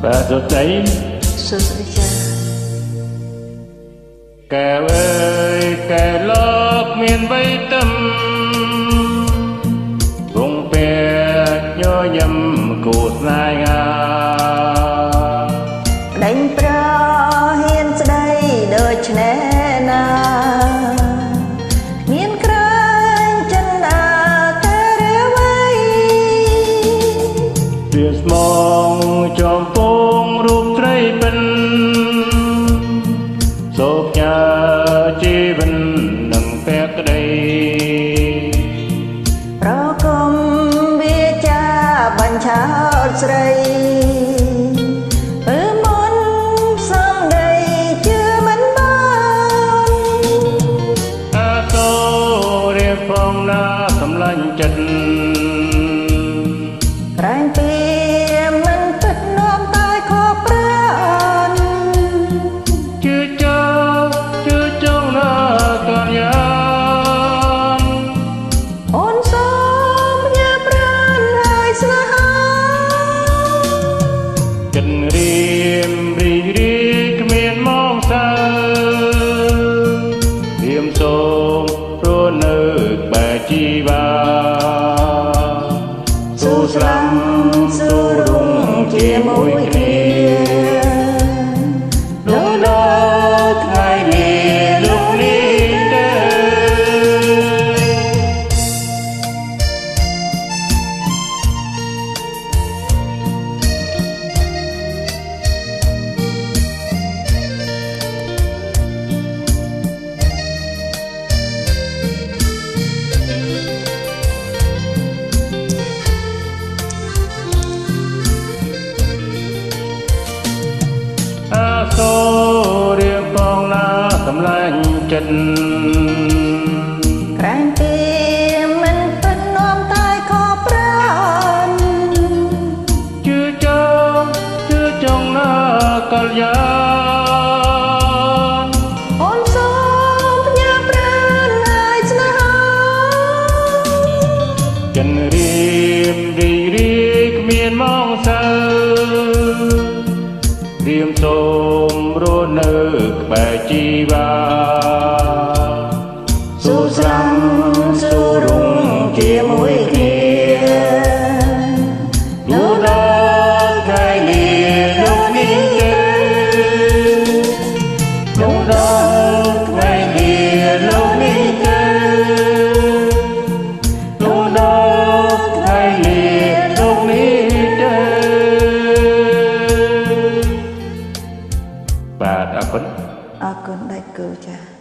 បាទសុខស្ដីសុខស្ដីចាកែវអើយកែលបមានវ័យទឹមគង់ពេកញញឹមគូស្នេហាដេញប្រហ៊ានស្ដីដូចឆ្នេរណាមានក្រែងចិនដាតែរាវ័យវាស្មងចំពងរូបត្រីបិនសូកញ៉ាជីវិននឹងពេកក្ដីប្រគំវាចាបញ្ឆោតស្រីសម្លាញ់ចិត្តក្រែងពីមិនទឹកនោមតែខកប្រានជឿចង់ណាកលយានអូនសូមញ៉ាប្រានហើយស្នេហាចិត្តរៀមរីគ្មានមកសើរៀមសូមព្រោះនៅបែជីវាស៊ូស្លាំស៊ូរុងជាមួយគ្នាលោកដល់ថ្ងៃនេះលោកនេះទេសូរៀបបងណាសម្លាញ់ចិត្តក្រែងពីមិនទឹកនោមតែខកប្រានជឿចង់ណាកលយានអូនសូមញ៉ាប្រានហើយស្នេហាចិនរៀមរីគ្មានមកសើរៀមសូមរស់នៅក្បែរជីវាស៊ូស្លាំស៊ូរុងជាមួយគ្នាលោកដល់ថ្ងៃនេះលោកនេះទេលោកដល់ថ្ងៃនេះលោកនេះទេលោកដល់ថ្ងៃនេះលោកនេះទេបាទអរគុណអរគុណដៃគូចា